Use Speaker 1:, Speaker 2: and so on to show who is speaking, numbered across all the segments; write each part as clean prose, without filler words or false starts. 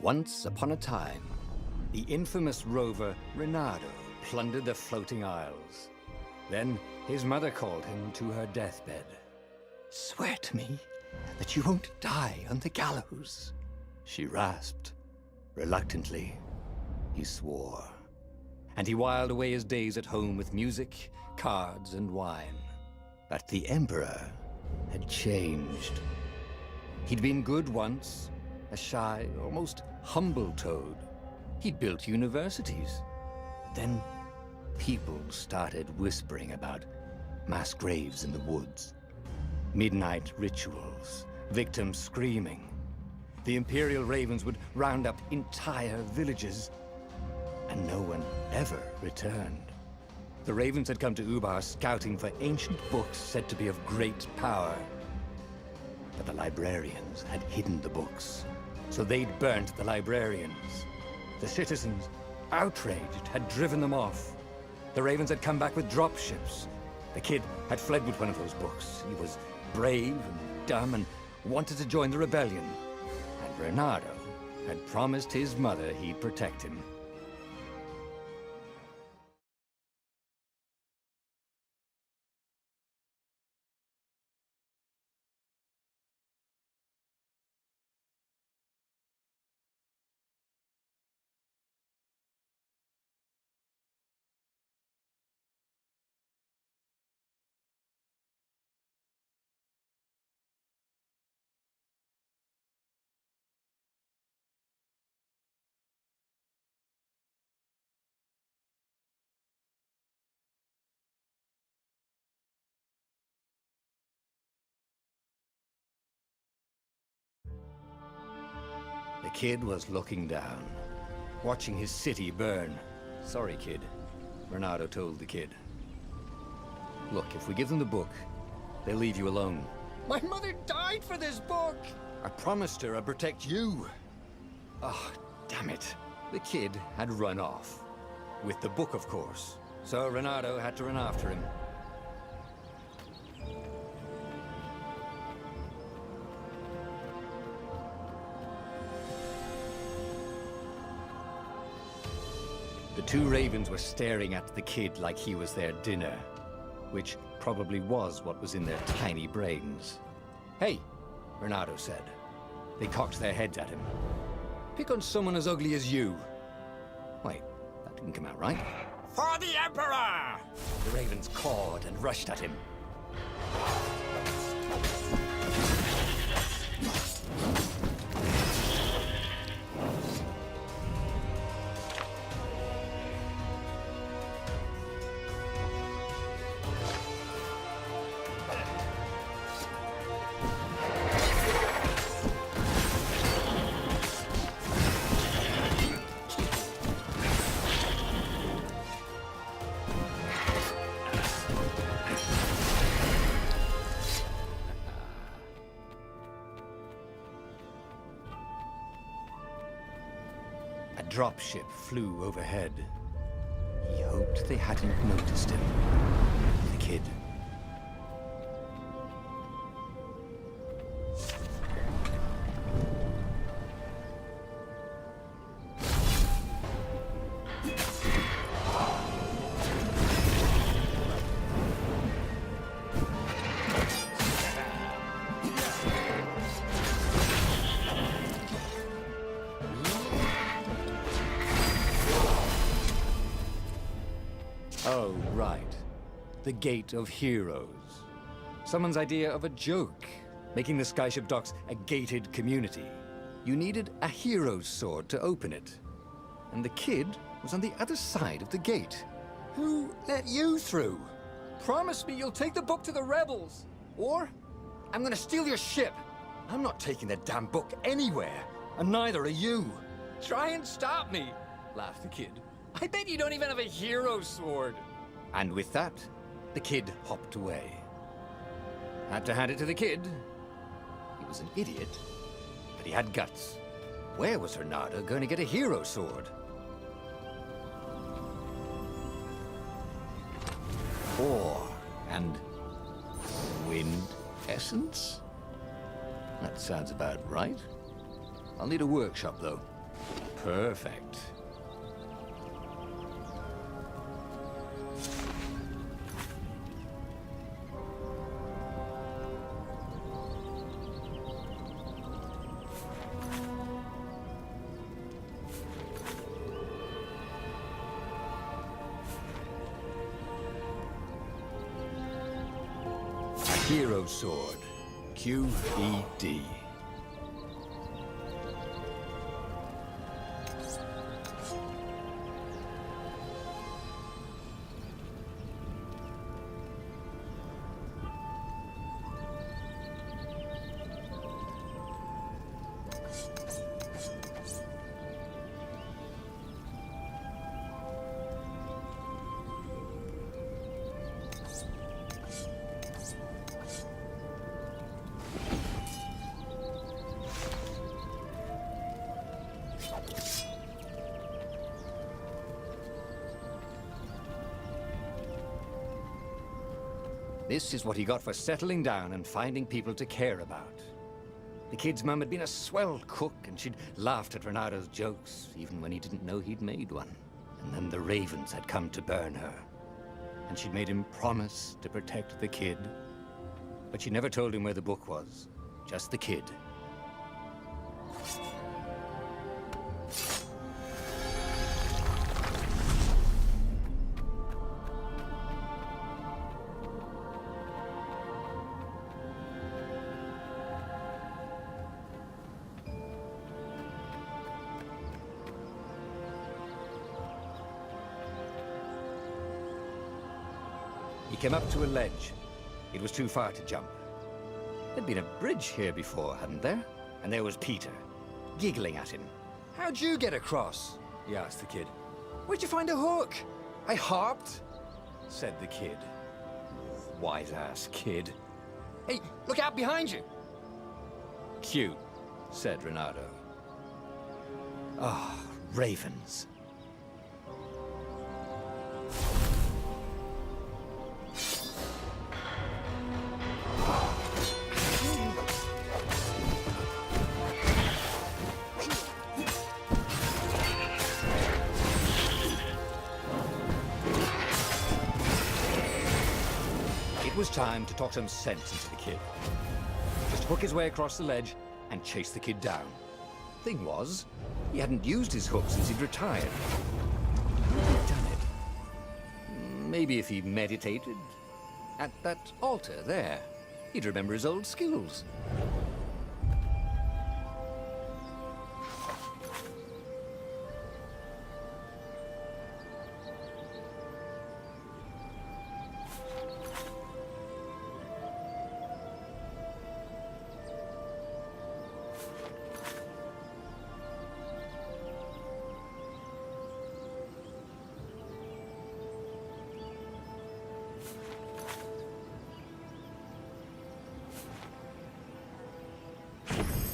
Speaker 1: Once upon a time, the infamous rover Reynardo plundered the floating isles. Then his mother called him to her deathbed. "Swear to me that you won't die on the gallows," she rasped. Reluctantly, he swore. And he whiled away his days at home with music, cards, and wine. But the Emperor had changed. He'd been good once, a shy, almost humble toad. He'd built universities. Then people started whispering about mass graves in the woods, midnight rituals, victims screaming. The Imperial Ravens would round up entire villages, and no one ever returned. The Ravens had come to Ubar scouting for ancient books said to be of great power. But the librarians had hidden the books, so they'd burnt the librarians. The citizens, outraged, had driven them off. The Ravens had come back with dropships. The kid had fled with one of those books. He was brave and dumb and wanted to join the rebellion. And Reynardo had promised his mother he'd protect him. The kid was looking down, watching his city burn. "Sorry, kid," Reynardo told the kid. "Look, if we give them the book, they'll leave you alone."
Speaker 2: My mother died for this book!
Speaker 1: "I promised her I'd protect you." Oh, damn it. The kid had run off. With the book, of course. So Reynardo had to run after him. The two Ravens were staring at the kid like he was their dinner, which probably was what was in their tiny brains. "Hey," Reynardo said. They cocked their heads at him. "Pick on someone as ugly as you." Wait, that didn't come out right.
Speaker 2: For the Emperor!
Speaker 1: The Ravens cawed and rushed at him. A dropship flew overhead. He hoped they hadn't noticed him. The kid. Oh, right. The Gate of Heroes. Someone's idea of a joke, making the Skyship docks a gated community. You needed a hero's sword to open it. And the kid was on the other side of the gate.
Speaker 2: Who let you through? Promise me you'll take the book to the rebels!
Speaker 1: Or, I'm gonna steal your ship. I'm not taking that damn book anywhere, and neither are you.
Speaker 2: Try and stop me!
Speaker 1: Laughed the kid.
Speaker 2: I bet you don't even have a hero sword!
Speaker 1: And with that, the kid hopped away. Had to hand it to the kid. He was an idiot, but he had guts. Where was Reynardo going to get a hero sword? Ore and wind essence? That sounds about right. I'll need a workshop, though. Perfect.
Speaker 2: Hero sword. QED.
Speaker 1: This is what he got for settling down and finding people to care about. The kid's mum had been a swell cook, and she'd laughed at Renado's jokes, even when he didn't know he'd made one. And then the ravens had come to burn her. And she'd made him promise to protect the kid. But she never told him where the book was. Just the kid. He came up to a ledge. It was too far to jump. There'd been a bridge here before, hadn't there? And there was Peter, giggling at him.
Speaker 2: How'd you get across? He asked the kid. Where'd you find a hook? I harped, said the kid. Wise-ass kid. Hey, look out behind you!
Speaker 1: Cute, said Renado. Ah, ravens. It was time to talk some sense into the kid. Just hook his way across the ledge and chase the kid down. Thing was, he hadn't used his hook since he'd retired. How had he done it? Maybe if he meditated at that altar there, he'd remember his old skills.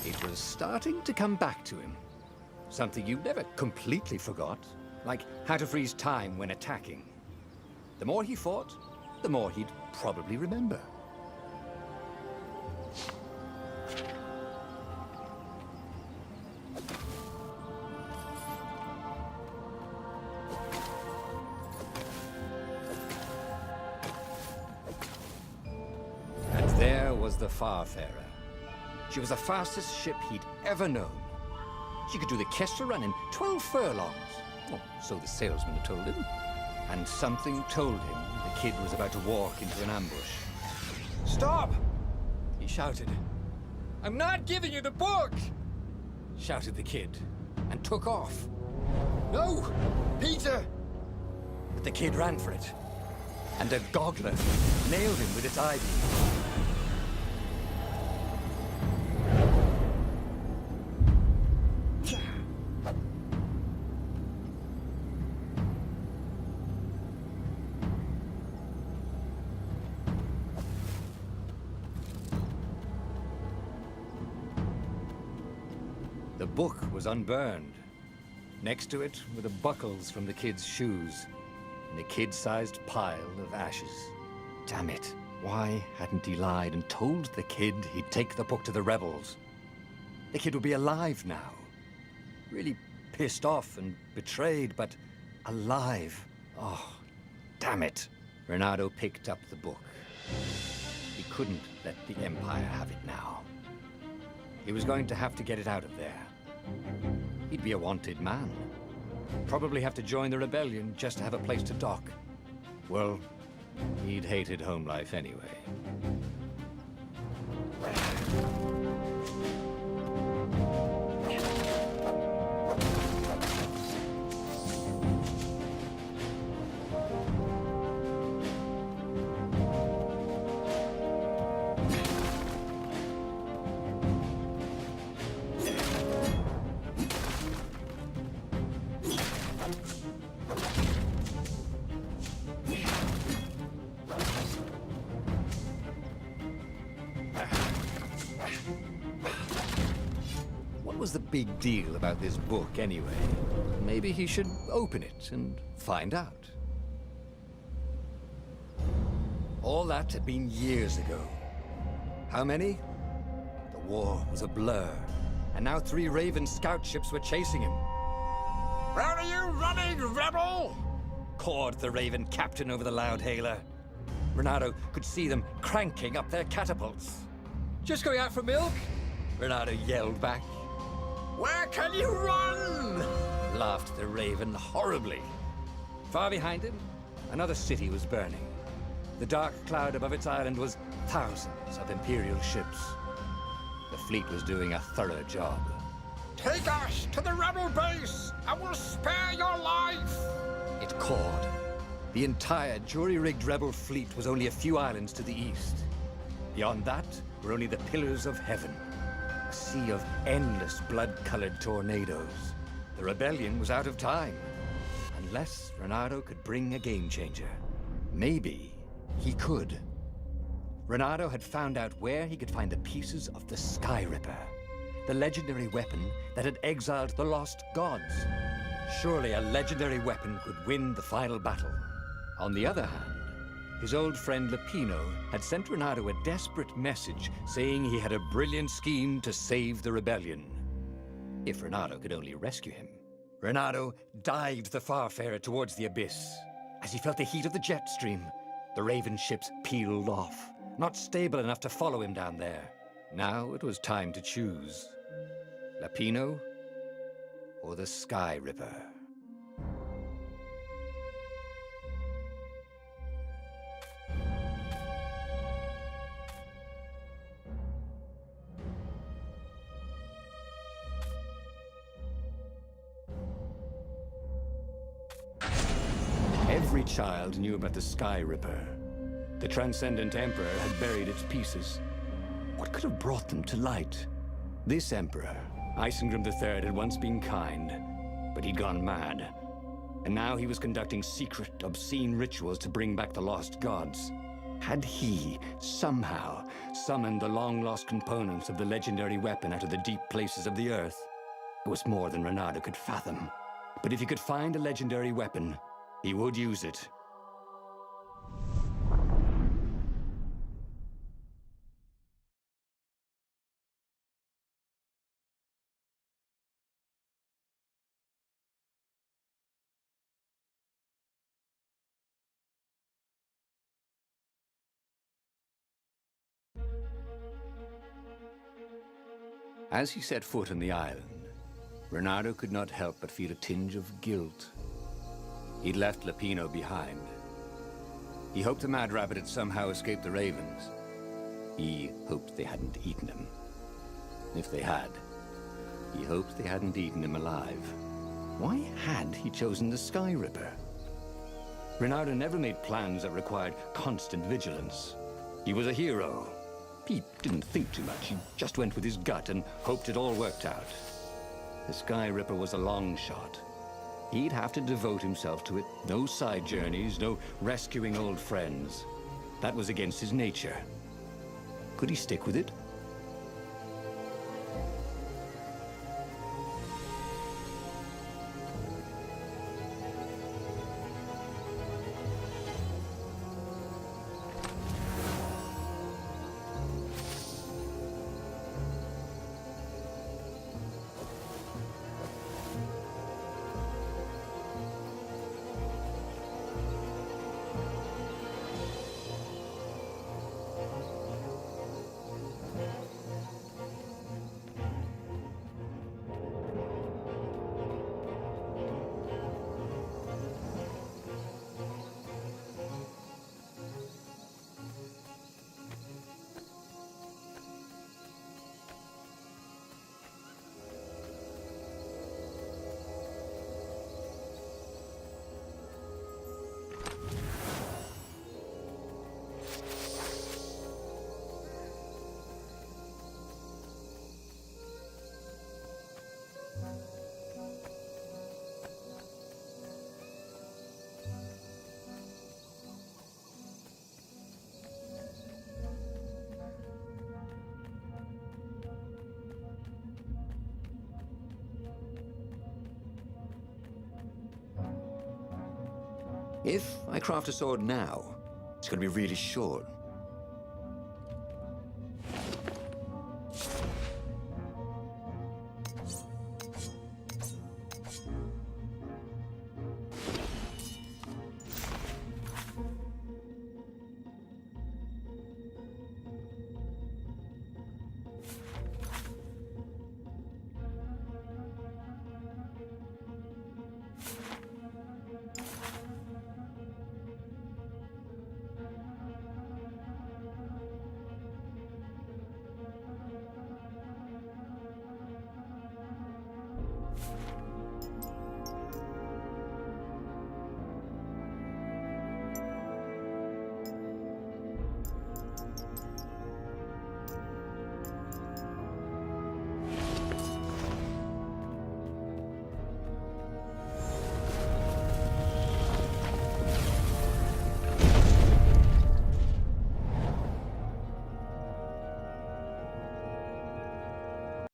Speaker 1: It was starting to come back to him. Something you never completely forgot, like how to freeze time when attacking. The more he fought, the more he'd probably remember. And there was the Farfarer. She was the fastest ship he'd ever known. She could do the Kestra run in 12 furlongs. Oh, so the salesman had told him. And something told him the kid was about to walk into an ambush.
Speaker 2: Stop! He shouted. I'm not giving you the book!
Speaker 1: Shouted the kid, and took off.
Speaker 2: No! Peter!
Speaker 1: But the kid ran for it. And a goggler nailed him with its eye-beam. The book was unburned. Next to it were the buckles from the kid's shoes, and a kid-sized pile of ashes. Damn it. Why hadn't he lied and told the kid he'd take the book to the rebels? The kid would be alive now. Really pissed off and betrayed, but alive. Oh, damn it. Reynardo picked up the book. He couldn't let the Empire have it now. He was going to have to get it out of there. He'd be a wanted man. Probably have to join the rebellion just to have a place to dock. Well, he'd hated home life anyway. What was the big deal about this book anyway? Maybe he should open it and find out. All that had been years ago. How many? The war was a blur, and now 3 Raven scout ships were chasing him.
Speaker 2: Where are you running, rebel?
Speaker 1: Cawed the Raven captain over the loudhailer. Reynardo could see them cranking up their catapults. Just going out for milk? Reynardo yelled back.
Speaker 2: Where can you run?
Speaker 1: Laughed the Raven horribly. Far behind him, another city was burning. The dark cloud above its island was thousands of Imperial ships. The fleet was doing a thorough job.
Speaker 2: Take us to the rebel base! I will spare your life!
Speaker 1: It cawed. The entire jury-rigged rebel fleet was only a few islands to the east. Beyond that were only the pillars of heaven. A sea of endless blood-colored tornadoes. The rebellion was out of time. Unless Reynardo could bring a game-changer. Maybe he could. Reynardo had found out where he could find the pieces of the Sky Ripper, the legendary weapon that had exiled the lost gods. Surely a legendary weapon could win the final battle. On the other hand, his old friend Lapino had sent Reynardo a desperate message saying he had a brilliant scheme to save the rebellion. If Reynardo could only rescue him. Reynardo dived the Farfarer towards the abyss. As he felt the heat of the jet stream, the Raven ships peeled off, not stable enough to follow him down there. Now it was time to choose. Lapino or the Sky Ripper? Every child knew about the Sky Ripper. The Transcendent Emperor had buried its pieces. What could have brought them to light? This Emperor, Isengrim III, had once been kind, but he'd gone mad. And now he was conducting secret, obscene rituals to bring back the lost gods. Had he, somehow, summoned the long-lost components of the legendary weapon out of the deep places of the earth? It was more than Reynardo could fathom. But if he could find a legendary weapon, he would use it. As he set foot on the island, Reynardo could not help but feel a tinge of guilt. He'd left Lapino behind. He hoped the Mad Rabbit had somehow escaped the Ravens. He hoped they hadn't eaten him. If they had, he hoped they hadn't eaten him alive. Why had he chosen the Sky Ripper? Reynardo never made plans that required constant vigilance. He was a hero. He didn't think too much. He just went with his gut and hoped it all worked out. The Sky Ripper was a long shot. He'd have to devote himself to it. No side journeys, no rescuing old friends. That was against his nature. Could he stick with it?
Speaker 3: If I craft a sword now, it's going to be really short.